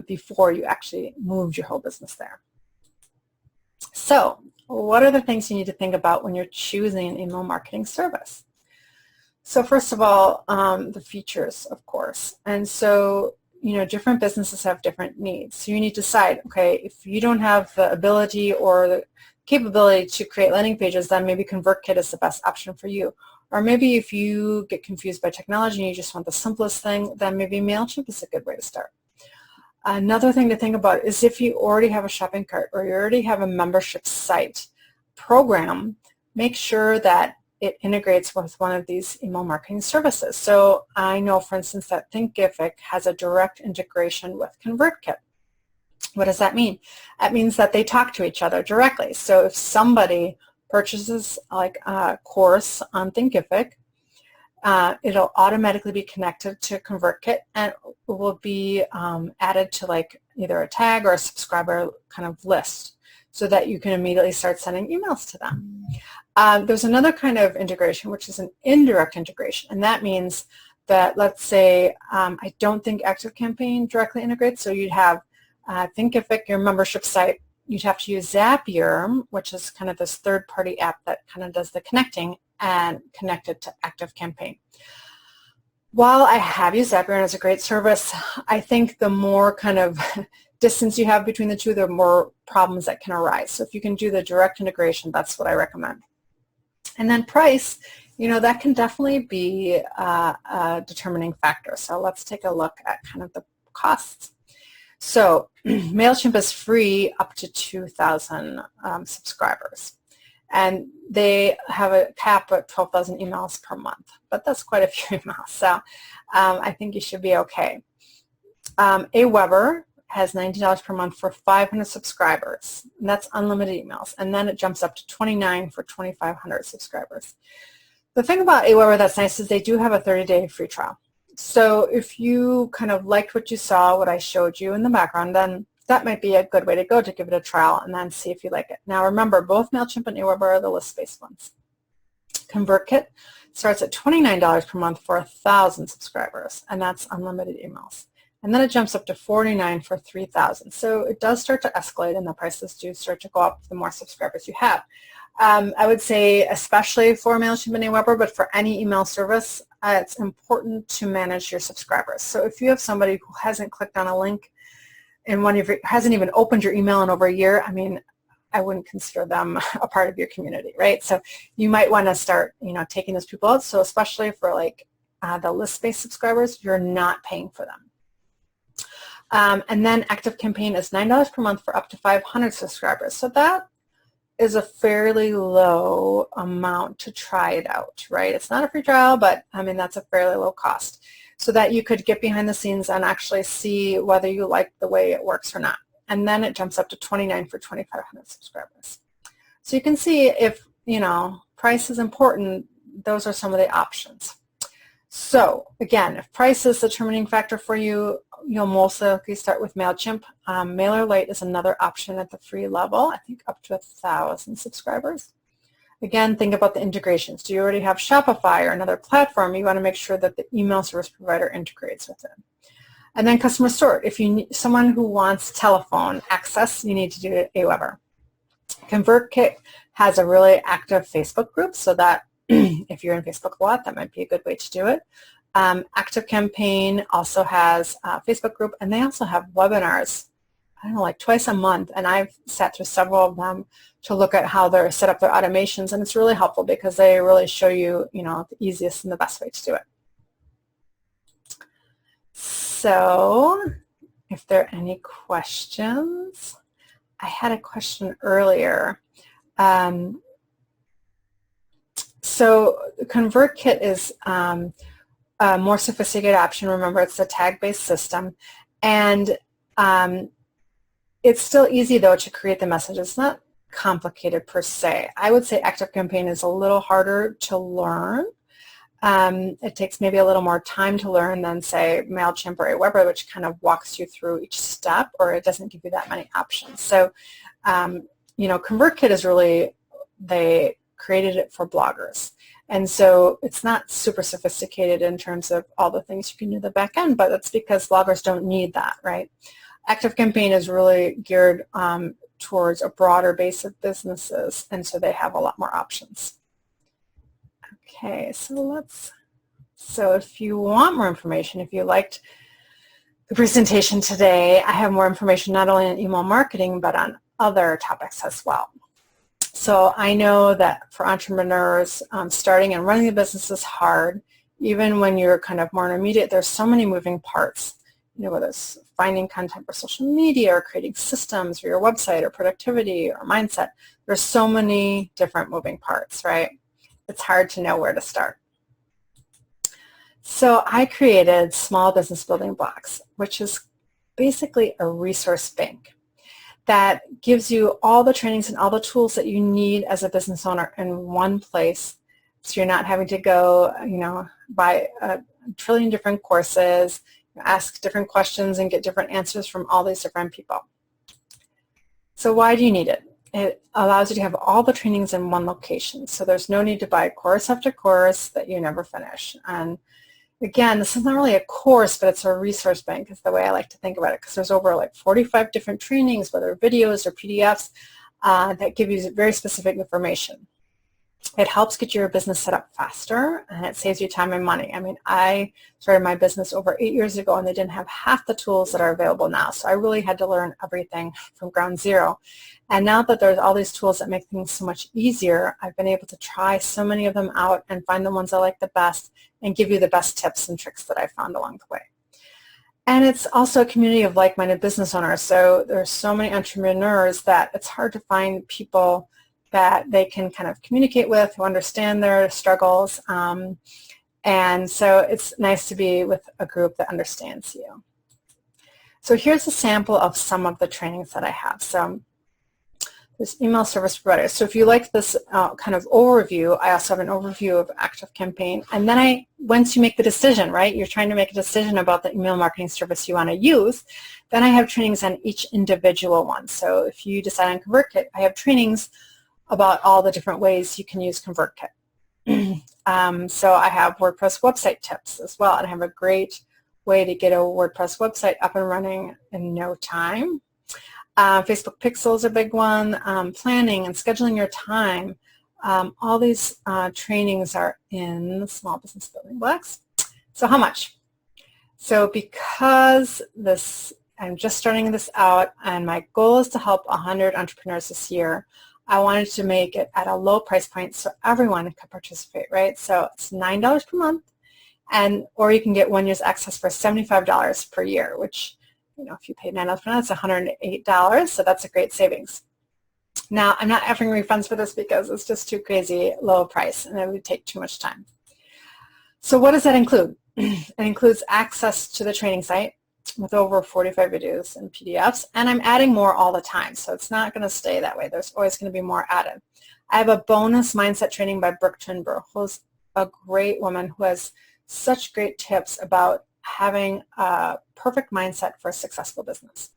before you actually moved your whole business there. So what are the things you need to think about when you're choosing an email marketing service? So first of all, the features, of course. And so, different businesses have different needs. So you need to decide, okay, if you don't have the ability or the capability to create landing pages, then maybe ConvertKit is the best option for you. Or maybe if you get confused by technology and you just want the simplest thing, then maybe MailChimp is a good way to start. Another thing to think about is if you already have a shopping cart or you already have a membership site program, make sure that it integrates with one of these email marketing services. So I know, for instance, that Thinkific has a direct integration with ConvertKit. What does that mean? That means that they talk to each other directly. So if somebody purchases like a course on Thinkific, it'll automatically be connected to ConvertKit, and it will be added to like either a tag or a subscriber kind of list, so that you can immediately start sending emails to them. There's another kind of integration, which is an indirect integration, and that means that, let's say, I don't think ActiveCampaign directly integrates, so you'd have Thinkific, your membership site, you'd have to use Zapier, which is kind of this third-party app that kind of does the connecting, and connect it to ActiveCampaign. While I have used Aweber and it's a great service, I think the more kind of distance you have between the two, the more problems that can arise. So if you can do the direct integration, that's what I recommend. And then price, that can definitely be a determining factor. So let's take a look at kind of the costs. So MailChimp is free up to 2,000 subscribers. And they have a cap at 12,000 emails per month, but that's quite a few emails, so I think you should be okay. Aweber has $19 per month for 500 subscribers, and that's unlimited emails, and then it jumps up to $29 for 2,500 subscribers. The thing about Aweber that's nice is they do have a 30-day free trial. So if you kind of liked what you saw, what I showed you in the background, then that might be a good way to go, to give it a trial and then see if you like it. Now remember, both MailChimp and Aweber are the list-based ones. ConvertKit starts at $29 per month for 1,000 subscribers, and that's unlimited emails. And then it jumps up to $49 for 3,000. So it does start to escalate, and the prices do start to go up the more subscribers you have. I would say, especially for MailChimp and Aweber, but for any email service, it's important to manage your subscribers. So if you have somebody who hasn't clicked on a link and hasn't even opened your email in over a year, I mean, I wouldn't consider them a part of your community, right? So you might want to start, taking those people out. So especially for like the list-based subscribers, you're not paying for them. And then ActiveCampaign is $9 per month for up to 500 subscribers. So that is a fairly low amount to try it out, right? It's not a free trial, but I mean, that's a fairly low cost, so that you could get behind the scenes and actually see whether you like the way it works or not. And then it jumps up to $29 for 2,500 subscribers. So you can see if, price is important, those are some of the options. So again, if price is the determining factor for you, you'll most likely start with MailChimp. MailerLite is another option at the free level, I think up to 1,000 subscribers. Again, think about the integrations. Do you already have Shopify or another platform? You want to make sure that the email service provider integrates with it. And then customer support. If you need someone who wants telephone access, you need to do Aweber. ConvertKit has a really active Facebook group, so that if you're in Facebook a lot, that might be a good way to do it. ActiveCampaign also has a Facebook group, and they also have webinars, I don't know, like twice a month, and I've sat through several of them to look at how they're set up their automations, and it's really helpful because they really show you, the easiest and the best way to do it. So if there are any questions, I had a question earlier. So ConvertKit is a more sophisticated option. Remember, it's a tag-based system, and it's still easy, though, to create the message. It's not complicated per se. I would say ActiveCampaign is a little harder to learn. It takes maybe a little more time to learn than, say, MailChimp or Aweber, which kind of walks you through each step, or it doesn't give you that many options. So, ConvertKit is really, they created it for bloggers. And so it's not super sophisticated in terms of all the things you can do in the back end, but that's because bloggers don't need that, right? ActiveCampaign is really geared towards a broader base of businesses, and so they have a lot more options. Okay, so if you want more information, if you liked the presentation today, I have more information not only on email marketing, but on other topics as well. So I know that for entrepreneurs, starting and running a business is hard. Even when you're kind of more intermediate, there's so many moving parts, whether it's finding content for social media or creating systems for your website or productivity or mindset. There's so many different moving parts, right? It's hard to know where to start. So I created Small Business Building Blocks, which is basically a resource bank that gives you all the trainings and all the tools that you need as a business owner in one place, so you're not having to go, buy a trillion different courses, ask different questions and get different answers from all these different people. So why do you need it? It allows you to have all the trainings in one location, so there's no need to buy course after course that you never finish. And again, this is not really a course, but it's a resource bank is the way I like to think about it, because there's over like 45 different trainings, whether videos or PDFs, that give you very specific information. It helps get your business set up faster, and it saves you time and money. I mean, I started my business over 8 years ago, and they didn't have half the tools that are available now, so I really had to learn everything from ground zero. And now that there's all these tools that make things so much easier, I've been able to try so many of them out and find the ones I like the best and give you the best tips and tricks that I found along the way. And it's also a community of like-minded business owners, so there's so many entrepreneurs that it's hard to find people that they can kind of communicate with, who understand their struggles, and so it's nice to be with a group that understands you. So here's a sample of some of the trainings that I have. So there's email service providers. So if you like this kind of overview, I also have an overview of ActiveCampaign. And then once you make the decision, right, you're trying to make a decision about the email marketing service you want to use, then I have trainings on each individual one. So if you decide on ConvertKit, I have trainings about all the different ways you can use ConvertKit. So I have WordPress website tips as well, and I have a great way to get a WordPress website up and running in no time. Facebook Pixel is a big one. Planning and scheduling your time. All these trainings are in Small Business Building Blocks. So how much? So because I'm just starting this out, and my goal is to help 100 entrepreneurs this year, I wanted to make it at a low price point so everyone could participate, right? So it's $9 per month, or you can get 1 year's access for $75 per year, which, if you pay $9 per month, it's $108, so that's a great savings. Now, I'm not offering refunds for this because it's just too crazy low price, and it would take too much time. So what does that include? It includes access to the training site with over 45 videos and PDFs, and I'm adding more all the time, so it's not going to stay that way. There's always going to be more added. I have a bonus mindset training by Brooke Turnbull, who's a great woman who has such great tips about having a perfect mindset for a successful business.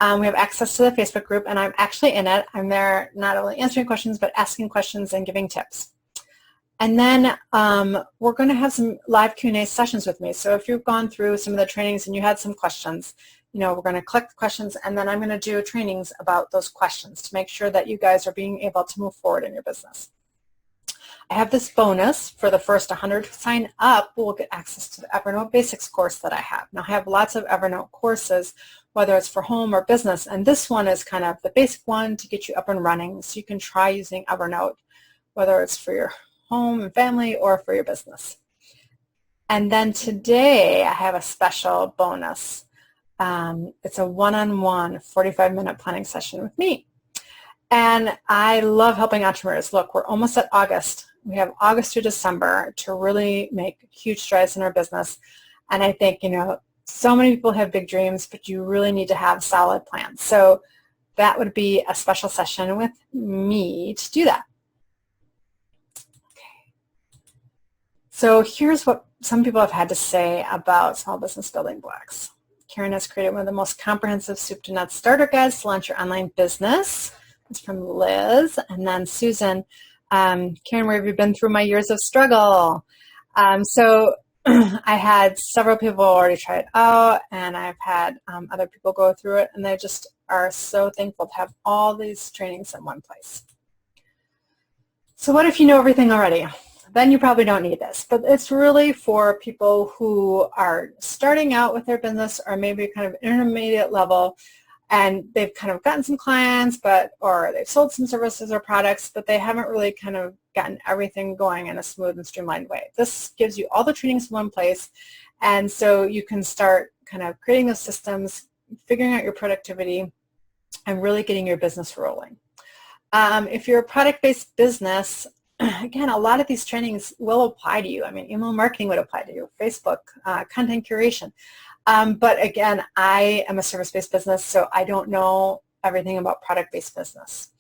We have access to the Facebook group, and I'm actually in it. I'm there not only answering questions, but asking questions and giving tips. And then we're going to have some live Q&A sessions with me. So if you've gone through some of the trainings and you had some questions, we're going to collect the questions, and then I'm going to do trainings about those questions to make sure that you guys are being able to move forward in your business. I have this bonus for the first 100 who sign up will get access to the Evernote Basics course that I have. Now, I have lots of Evernote courses, whether it's for home or business, and this one is kind of the basic one to get you up and running, so you can try using Evernote, whether it's for your home and family or for your business. And then today I have a special bonus. It's a one-on-one 45-minute planning session with me. And I love helping entrepreneurs. Look, we're almost at August. We have August to December to really make huge strides in our business. And I think, so many people have big dreams, but you really need to have solid plans. So that would be a special session with me to do that. Okay. So here's what some people have had to say about small business building blocks. Karen has created one of the most comprehensive soup to nuts starter guides to launch your online business. It's from Liz. And then Susan, Karen, where have you been through my years of struggle? So I had several people already try it out, and I've had other people go through it, and they just are so thankful to have all these trainings in one place. So what if you know everything already? Then you probably don't need this, but it's really for people who are starting out with their business or maybe kind of intermediate level, and they've kind of gotten some clients, or they've sold some services or products, but they haven't really kind of gotten everything going in a smooth and streamlined way. This gives you all the trainings in one place, and so you can start kind of creating those systems, figuring out your productivity, and really getting your business rolling. If you're a product-based business, again, a lot of these trainings will apply to you. I mean, email marketing would apply to you, Facebook, content curation. But again, I am a service-based business, so I don't know everything about product-based business.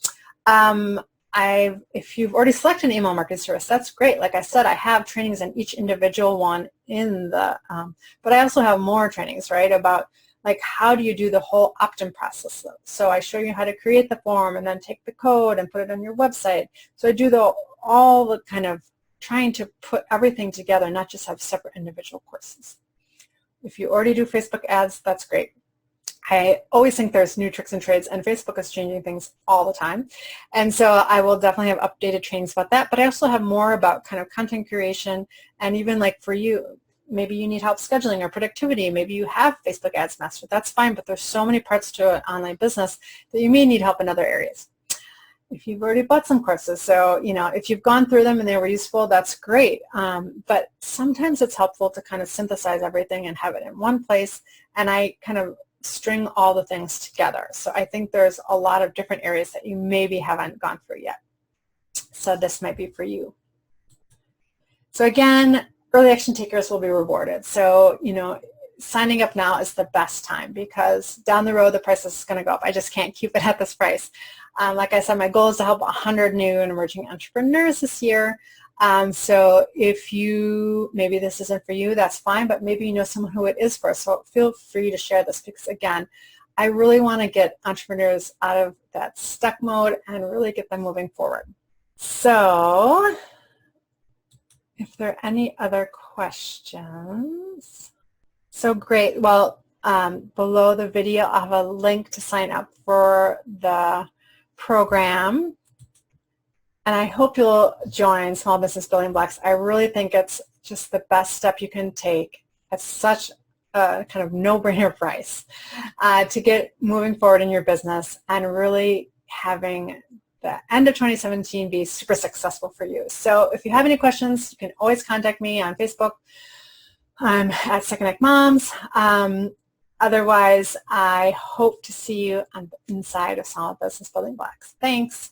If you've already selected an email marketing service, that's great. Like I said, I have trainings on each individual one in the, but I also have more trainings, right, about like how do you do the whole opt-in process. So I show you how to create the form and then take the code and put it on your website. So I do all the kind of trying to put everything together, not just have separate individual courses. If you already do Facebook ads, that's great. I always think there's new tricks and trades, and Facebook is changing things all the time. And so I will definitely have updated trainings about that, but I also have more about kind of content creation, and even like for you, maybe you need help scheduling or productivity. Maybe you have Facebook ads mastered. That's fine, but there's so many parts to an online business that you may need help in other areas. If you've already bought some courses, so if you've gone through them and they were useful, that's great. But sometimes it's helpful to kind of synthesize everything and have it in one place, and I kind of string all the things together. So I think there's a lot of different areas that you maybe haven't gone through yet. So this might be for you. So again, early action takers will be rewarded. So, signing up now is the best time, because down the road the price is going to go up. I just can't keep it at this price. Like I said, my goal is to help 100 new and emerging entrepreneurs this year. So if maybe this isn't for you, that's fine, but maybe you know someone who it is for. So feel free to share this, because again, I really want to get entrepreneurs out of that stuck mode and really get them moving forward. So if there are any other questions. So great. Well, below the video, I'll have a link to sign up for the program. And I hope you'll join Small Business Building Blocks. I really think it's just the best step you can take at such a kind of no-brainer price to get moving forward in your business and really having the end of 2017 be super successful for you. So if you have any questions, you can always contact me on Facebook. I'm at Second Act Moms. Otherwise, I hope to see you on the inside of Small Business Building Blocks. Thanks.